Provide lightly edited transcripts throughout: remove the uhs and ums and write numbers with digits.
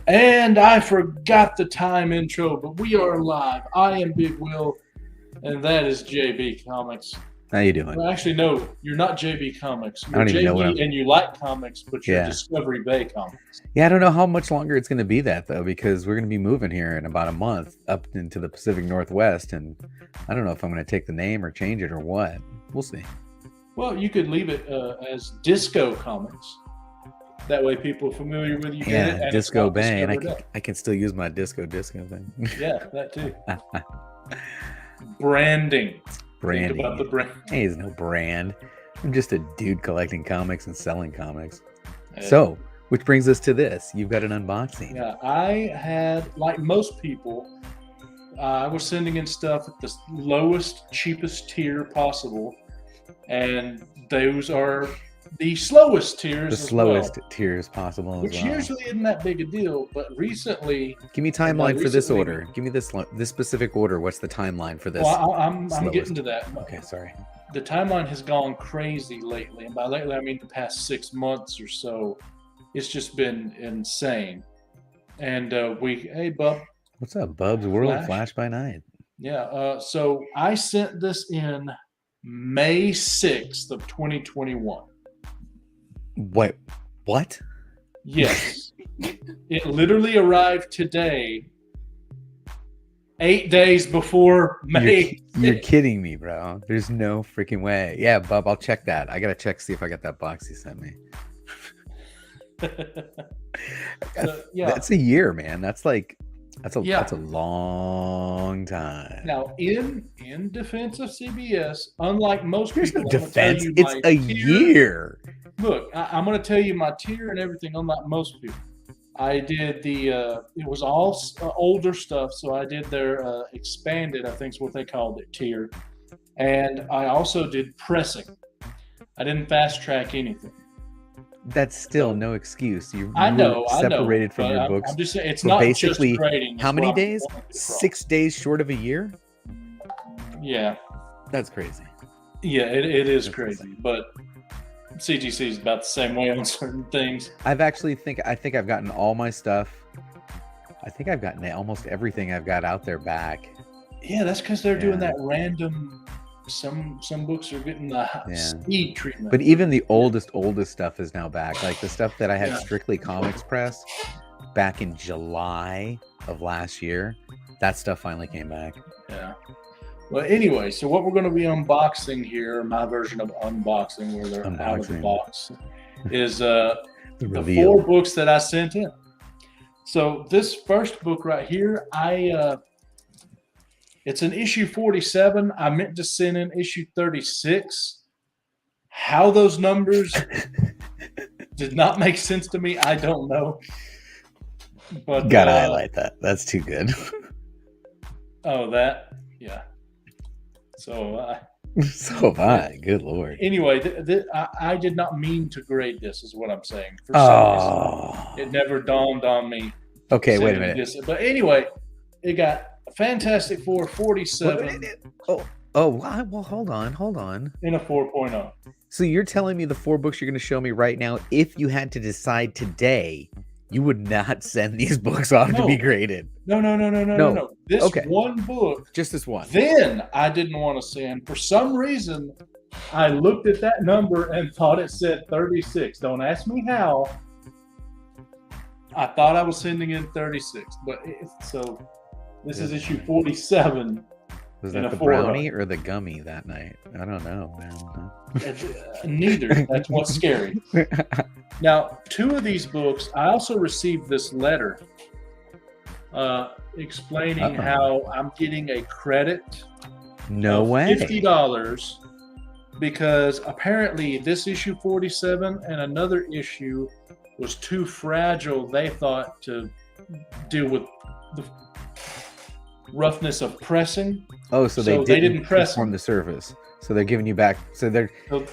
And I forgot the time intro, but we are live. I am Big Will, and that is JB Comics. How you doing? Well, actually, no, you're not JB Comics. I You're don't even know what JB, and you like comics, but you're Yeah. Discovery Bay Comics. Yeah, I don't know how much longer it's going to be that though, because we're going to be moving here in about a month up into the Pacific Northwest, and I don't know if I'm going to take the name or change it or what. We'll see. Well, you could leave it as Disco Comics. That way, people familiar with you get it. Yeah, And Disco it's not Bay, and Discovery I can still use my disco thing. Day. Yeah, that too. Branding. Branding. Think about the brand. Hey, there's no brand. I'm just a dude collecting comics and selling comics. Yeah. So, which brings us to this. You've got an unboxing. Yeah, I had, like most people, I was sending in stuff at the lowest, cheapest tier possible, and those are the slowest tiers. The slowest tiers possible as which well. usually isn't that big a deal, but recently. Give me timeline for this recently- order. Give me this specific order. What's the timeline for this? Well, I'm slowest? getting to that. Okay, sorry. The timeline has gone crazy lately, and by lately I mean the past 6 months or so. It's just been insane. And hey, Bub. What's up, Bubs? World Flash? Flash by Night. Yeah, so I sent this in May 6th of 2021. Wait, what? Yes. It literally arrived today, 8 days before May. You're kidding me, bro. There's no freaking way. Yeah, Bub, I'll check that. I gotta check, see if I got that box you sent me. Yeah. That's a year, man. That's a Yeah. that's a long time. Now, in defense of CBS, unlike most There's people, no I'm gonna tell defense. you It's my a tier. year. Look, I'm going to tell you my tier and everything, unlike most people. I did it was all older stuff, so I did their expanded, I think is what they called it, tier. And I also did pressing. I didn't fast track anything. That's still no excuse. You I know, separated from but your books. I'm just saying, it's for not basically just grading. how is many what I'm days? going across. 6 days short of a year? Yeah. That's crazy. Yeah, it is That's crazy, insane. but CGC is about the same way on certain things. I think I've gotten all my stuff. I think I've gotten almost everything I've got out there back. Yeah, that's because they're doing Yeah. that random. Some books are getting the speed treatment. But even the oldest stuff is now back. Like the stuff that I had Yeah. strictly comics press back in July of last year, that stuff finally came back. Yeah. Well, anyway, so what we're going to be unboxing here, my version of unboxing, where they're out of the Unboxing. box, is the reveal. 4 books that I sent in. So this first book right here, it's an issue 47. I meant to send in issue 36. How those numbers did not make sense to me, I don't know. But Gotta highlight that. That's too good. Oh, that, yeah. So So have I. Good Lord. anyway, I did not mean to grade this, is what I'm saying. For some reason, it never dawned on me. Okay, wait a sending minute. this. But anyway, it got Fantastic Four 47 Well, hold on. in a 4.0. So you're telling me the 4 books you're going to show me right now, if you had to decide today, you would not send these books off to No. be graded? No. This Okay. one book, Just this one. then I didn't want to send. For some reason, I looked at that number and thought it said 36. Don't ask me how. I thought I was sending in 36, but so this is issue 47. Was in that a the 4. brownie or the gummy that night? I don't know, man. Neither. That's what's scary. Now, 2 of these books, I also received this letter explaining how I'm getting a credit No of way. $50 because apparently this issue 47 and another issue was too fragile, they thought, to deal with the roughness of pressing. Oh, so they they didn't didn't press perform them. the service. So they're giving you back. So So the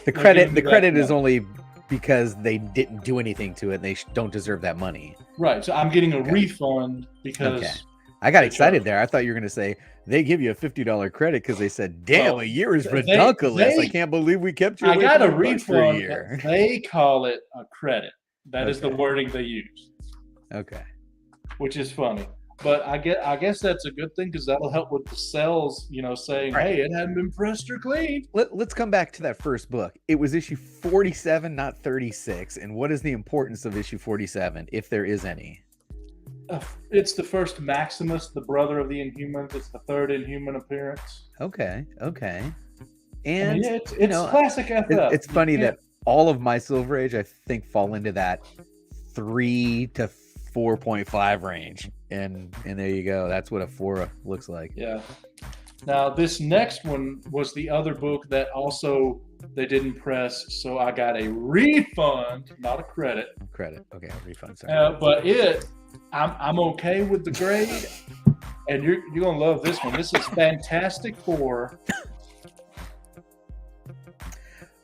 they're credit giving me credit back- is only because they didn't do anything to it. And they don't deserve that money. right. So I'm getting a Okay. refund because Okay. I got They excited charge. there. I thought you were going to say they give you a $50 credit because they said, "Damn, Well, a year is they- ridiculous. I they- can't believe we kept you I away got a from your books for a refund. year." They call it a credit. That is the Okay. wording they use. Okay. which is funny. But I guess that's a good thing because that'll help with the cells, saying, Right. "Hey, it hadn't been pressed or cleaned." Let's come back to that first book. It was issue 47, not 36. And what is the importance of issue 47, if there is any? It's the first Maximus, the brother of the Inhumans. It's the third Inhuman appearance. Okay. And And it's you know, classic FF. it's funny that all of my Silver Age, I think, fall into that 3 to 4.5 range. And there you go. That's what a 4 looks like. Yeah. Now, this next one was the other book that also they didn't press, so I got a refund, not a credit. Credit. Okay, refund. Sorry. But I'm okay with the grade, and you're gonna love this one. This is Fantastic Four.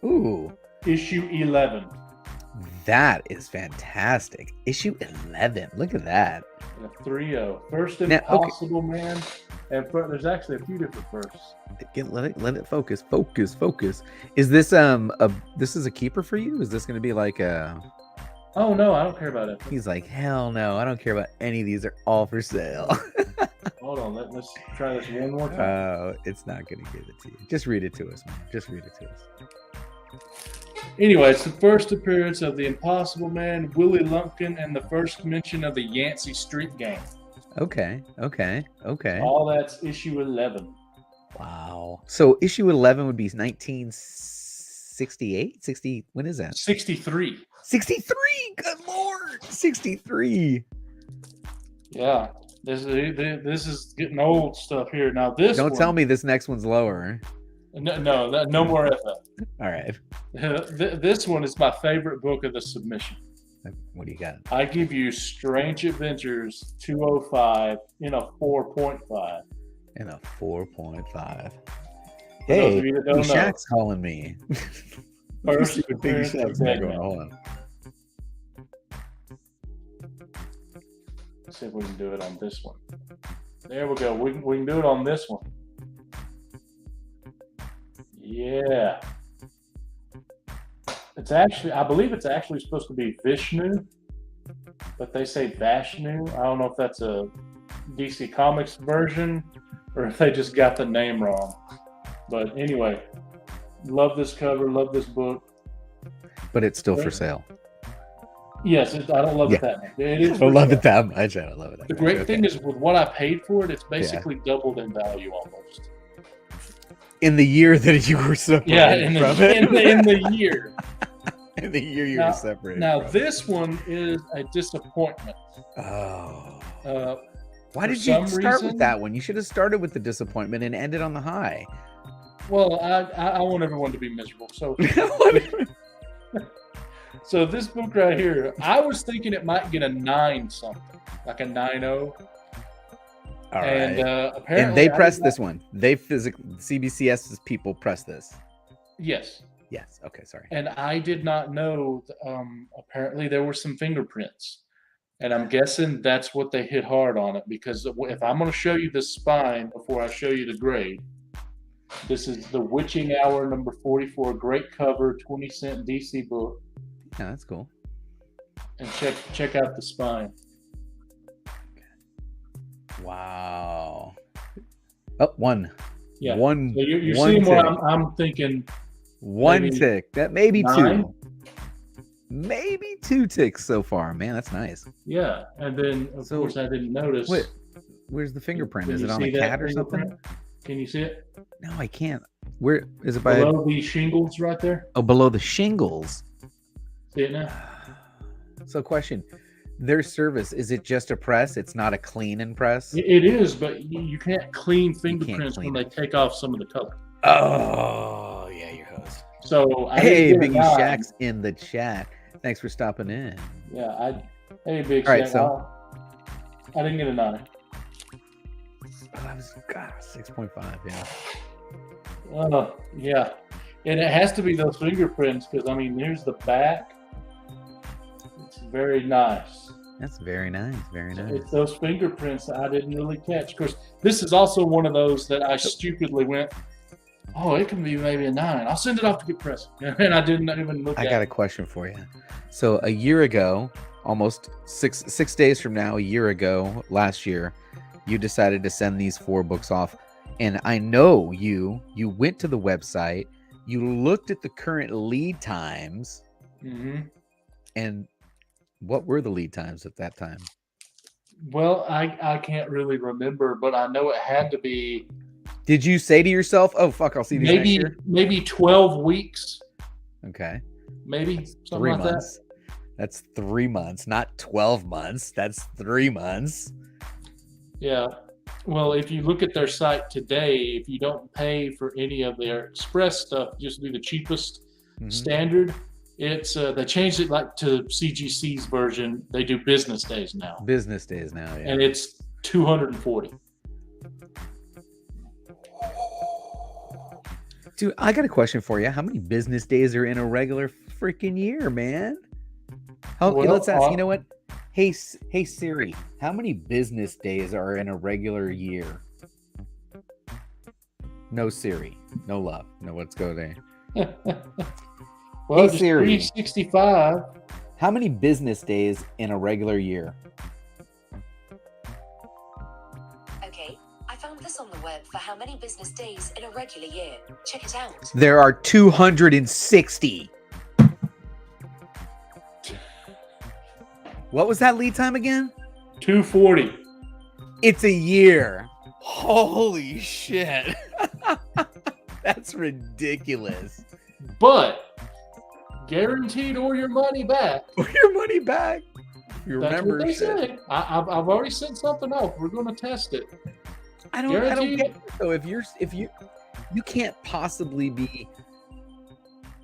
Ooh, issue 11. That is fantastic. Issue 11. Look at that. 3-0. First Now, Impossible Man. And there's actually a few different firsts. Let it focus. Is this this is a keeper for you? Is this going to be like a? Oh no, I don't care about it. He's like, hell no, I don't care about any of these. They're all for sale. Hold on, let's try this one more time. Oh, it's not going to give it to you. Just read it to us, man. Just read it to us. Anyway, it's the first appearance of the Impossible Man, Willie Lumpkin, and the first mention of the Yancey Street Gang. Okay. All that's issue 11. Wow. So issue 11 would be 1968? 60, when is that? 63. 63! Good Lord! 63! Yeah. This is getting old stuff here. Now this Don't tell me this next one's lower. No more FF. All right. This one is my favorite book of the submission. What do you got? I give you Strange Adventures 205 in a 4.5. In a 4.5. Hey, Shaq's calling me. First Big Shaq's not going on. Let's see if we can do it on this one. There we go. We can do it on this one. Yeah. I believe it's actually supposed to be Vishnu, but they say Vashnu. I don't know if that's a DC Comics version or if they just got the name wrong. But anyway, love this cover, love this book. But it's still for sale. Yes, I don't love it that much. It is. I don't love it that much. I don't love it that much. The great thing is with what I paid for it, it's basically doubled in value almost. In the year that you were separated from it. In the year. In the year you were separated. Now, this one is a disappointment. Oh. Why did you start with that one? You should have started with the disappointment and ended on the high. Well, I want everyone to be miserable. So, so this book right here, I was thinking it might get a 9 something, like a 9.0. All and right. Apparently, and they pressed this one. They CBCS's people pressed this. Yes. Yes. Okay. Sorry. And I did not know. Apparently, there were some fingerprints, and I'm guessing that's what they hit hard on it. Because if I'm going to show you the spine before I show you the grade, this is the Witching Hour number 44. Great cover, 20-cent DC book. Yeah, that's cool. And check out the spine. Wow. Oh, one. Yeah. One. So you're one seeing tick. what I'm thinking. One tick. That maybe 9? 2. Maybe 2 ticks so far. Man, that's nice. Yeah. And then, of course, I didn't notice. Wait, where's the fingerprint? Can Is you it on see a that cat or something? fingerprint? Can you see it? No, I can't. Where is it? By Below the shingles right there? Oh, below the shingles. See it now? So, question: their service, is it just a press? It's not a clean and press? It is, but you can't clean fingerprints clean when they take off some of the color. Oh, yeah, your host. So hey, Biggie Shack's in the chat. Thanks for stopping in. Yeah, hey, Big All Shack. right, so I didn't get a 9. Oh, that was 6.5. Yeah. Yeah, and it has to be those fingerprints because I mean, here's the back. It's very nice. That's very nice. Very nice. It's those fingerprints that I didn't really catch. Of course, this is also one of those that I stupidly went, oh, it can be maybe a 9. I'll send it off to get pressed. And I didn't even look at it. I got a question for you. So a year ago, almost six days from now, a year ago, last year, you decided to send these 4 books off. And I know you went to the website, you looked at the current lead times, and what were the lead times at that time? Well, I can't really remember, but I know it had to be. Did you say to yourself, "Oh fuck, I'll see these next year"? Maybe 12 weeks. Okay. Maybe That's something 3 like months. That's 3 months, not 12 months. That's 3 months. Yeah. Well, if you look at their site today, if you don't pay for any of their express stuff, just do the cheapest standard. It's they changed it like to CGC's version. They do business days now. Business days now, yeah. And it's 240. Dude, I got a question for you. How many business days are in a regular freaking year, man? Let's ask. You know what? Hey Siri, how many business days are in a regular year? No Siri, no love, no. Let's go there. Well, hey Siri, 365. How many business days in a regular year? Okay, I found this on the web for how many business days in a regular year. Check it out. There are 260. What was that lead time again? 240. It's a year. Holy shit. That's ridiculous. But guaranteed or your money back. Or your money back. You That's remember what they shit. say. I've already sent something off. We're going to test it. I don't get it. So if you can't possibly be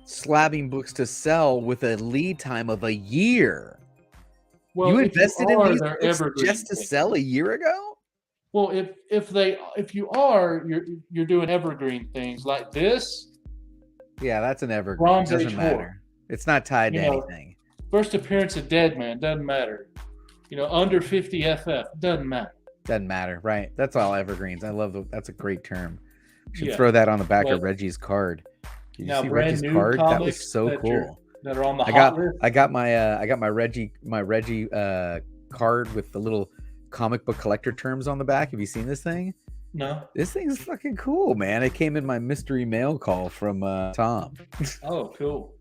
slabbing books to sell with a lead time of a year. Well, you invested in these books just to things. sell a year ago? Well, if you are, you're doing evergreen things like this. Yeah, that's an evergreen. It doesn't matter. It's not tied to anything. First appearance of Dead Man doesn't matter. Under 50 FF doesn't matter. Doesn't matter, right? That's all evergreens. I love that's a great term. We should throw that on the back of Reggie's card. Did you see Reggie's card? That was so cool. That are on the hot list. I got my Reggie card with the little comic book collector terms on the back. Have you seen this thing? No. This thing's fucking cool, man. It came in my mystery mail call from Tom. Oh, cool.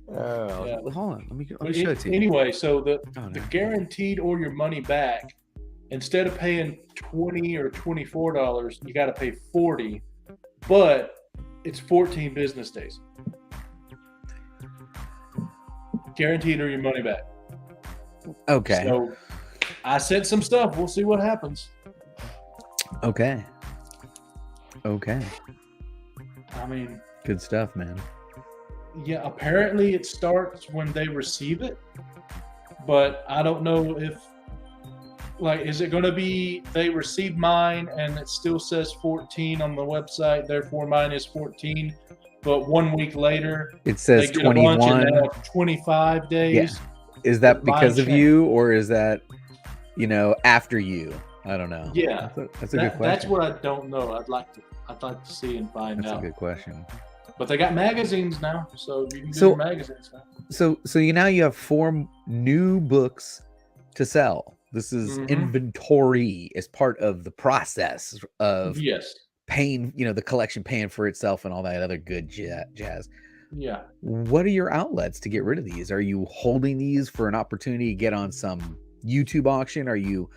Hold on. Let me show it to you. Anyway, so the guaranteed or your money back, instead of paying $20 or $24, you got to pay $40, but it's 14 business days. Guaranteed or your money back. Okay. So I sent some stuff. We'll see what happens. Okay. I mean, good stuff, man. Yeah, apparently it starts when they receive it, but I don't know if, is it going to be they receive mine and it still says 14 on the website, therefore mine is 14, but 1 week later it says 21, 25 days. Yeah. Is that because of you, or is that, after you? I don't know. Yeah, that's a good question. That's what I don't know. I'd like to see and find out. That's a good question. But they got magazines now, so you can do your magazines now. So now you have 4 new books to sell. This is inventory as part of the process of paying, the collection paying for itself and all that other good jazz. Yeah. What are your outlets to get rid of these? Are you holding these for an opportunity to get on some YouTube auction? Are you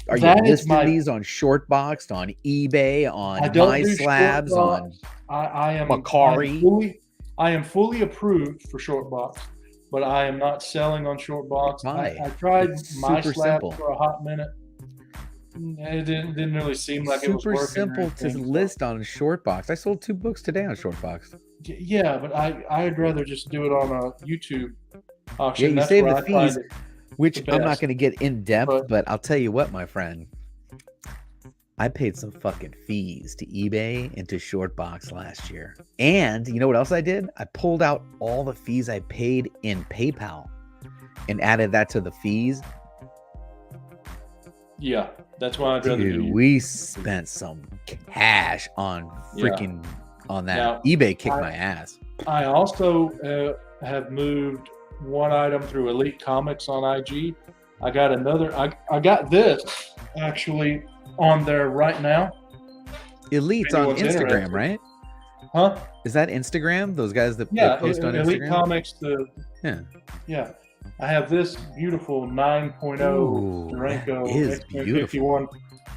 listing these on Shortboxed, on eBay, on MySlabs, on I am Macari? I am fully approved for Shortbox, but I am not selling on Shortbox. I tried MySlabs for a hot minute. It didn't really seem like it was working. Super simple to list on Shortbox. I sold 2 books today on Shortbox. Yeah, but I'd rather just do it on a YouTube auction. Yeah, you save the fees, which I'm not going to get in depth, but I'll tell you what, my friend. I paid some fucking fees to eBay and to Shortbox last year. And you know what else I did? I pulled out all the fees I paid in PayPal and added that to the fees. Yeah, that's why I'd rather do. We spent some cash on freaking on that. Now, eBay kicked my ass. I also have moved one item through Elite Comics on IG. I got another. I got this actually on there right now. Elite's on Anyone's Instagram, interested. right? Huh? Is that Instagram? Those guys that Yeah, they post on Elite Instagram? Comics. Yeah. I have this beautiful 9.0 Ooh, Steranko that is X51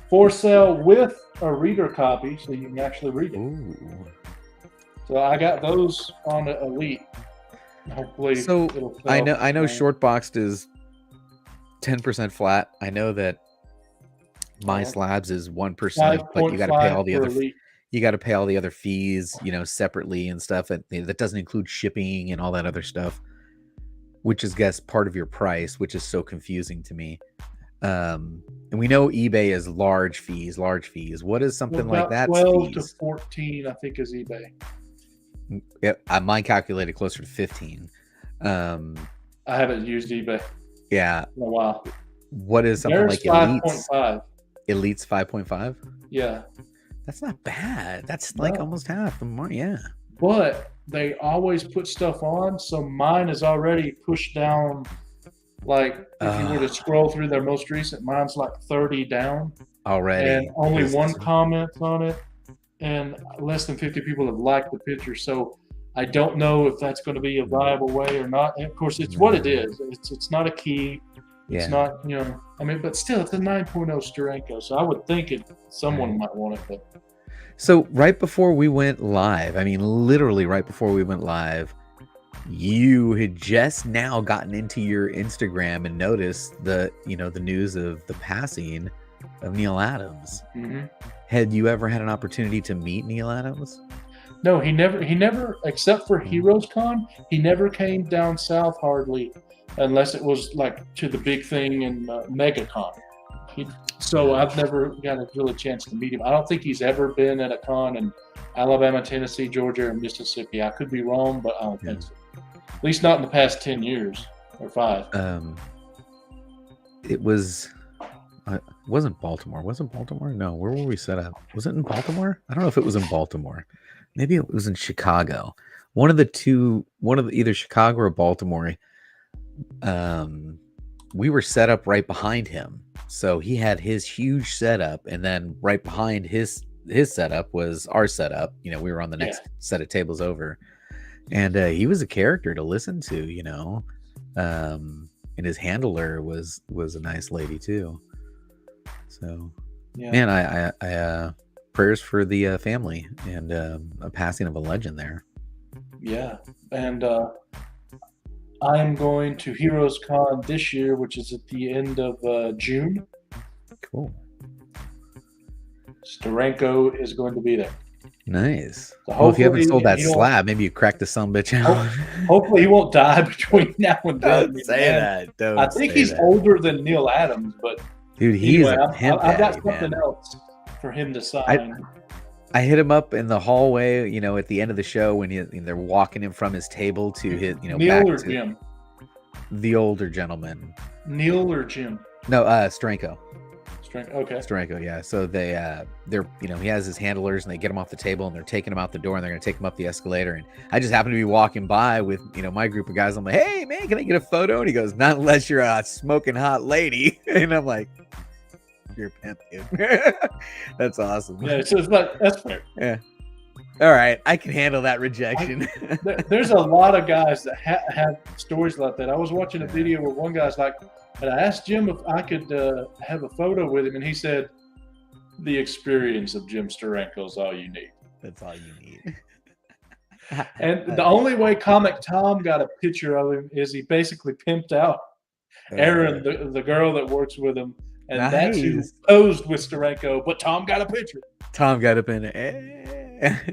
for sale with a reader copy, so you can actually read it. Ooh. So I got those on Elite. Hopefully, So it'll I sell. know Shortboxed is 10% flat. I know that My Slabs is 1%, but you got to pay all the 5.5 for other Elite. you got to pay all the other fees, separately and stuff. And that doesn't include shipping and all that other stuff, which is, guess, part of your price, which is so confusing to me. And we know eBay is large fees. What is something like that? 12 fees? to 14, I think, is eBay. Yeah, mine calculated closer to 15. I haven't used eBay Yeah. in a while. What is something There's like Elite's? 5.5. Elite's 5.5? Yeah. That's not bad. That's like almost half the money. Yeah. But they always put stuff on, so mine is already pushed down. Like, if you were to scroll through their most recent, mine's like 30 down. Already. And only one comment on it, and less than 50 people have liked the picture. So I don't know if that's going to be a viable way or not. And of course, it's what it is. It's not a key. It's not, but still, it's a 9.0 Steranko. So I would think someone might want it. But so right before we went live, literally right before we went live, you had just now gotten into your Instagram and noticed the news of the passing of Neil Adams. Mm-hmm. Had you ever had an opportunity to meet Neil Adams? No, he never, except for Heroes Con, he never came down south hardly, unless it was like to the big thing in MegaCon. So I've never got a really chance to meet him. I don't think he's ever been at a con in Alabama, Tennessee, Georgia, or Mississippi. I could be wrong, but I don't think so. At least not in the past 10 years or 5. It wasn't Baltimore. Was it Baltimore? No. Where were we set up? Was it in Baltimore? I don't know if it was in Baltimore. Maybe it was in Chicago. One of either Chicago or Baltimore. We were set up right behind him. So he had his huge setup, and then right behind his setup was our setup. We were on the next set of tables over. And he was a character to listen to, and his handler was a nice lady too. So, man, I prayers for the family and a passing of a legend there. Yeah, and I'm going to Heroes Con this year, which is at the end of June. Cool. Steranko is going to be there. Nice. So well, if you haven't sold that slab, maybe you crack the sumbitch out. Hopefully he won't die between now and then. Don't say that. I think he's older than Neil Adams, but dude, he's a pimp. I've got something else for him to sign. I hit him up in the hallway, at the end of the show when they're walking him from his table to his, Neil back or to Jim? The older gentleman. Neil or Jim? No, Steranko. Okay. Steranko, yeah. So they're he has his handlers and they get him off the table and they're taking him out the door and they're gonna take him up the escalator. And I just happen to be walking by with my group of guys. I'm like, hey man, can I get a photo? And he goes, not unless you're a smoking hot lady. And I'm like, you're a pimp, dude. That's awesome. Yeah, so it's like that's fair. Yeah. All right, I can handle that rejection. There's a lot of guys that have stories like that. I was watching a video where one guy's like, and I asked Jim if I could have a photo with him, and he said, the experience of Jim Steranko is all you need. That's all you need. And the only way Comic Tom got a picture of him is he basically pimped out Erin, the girl that works with him, and that's who posed with Steranko, but Tom got a picture. Tom got up in it.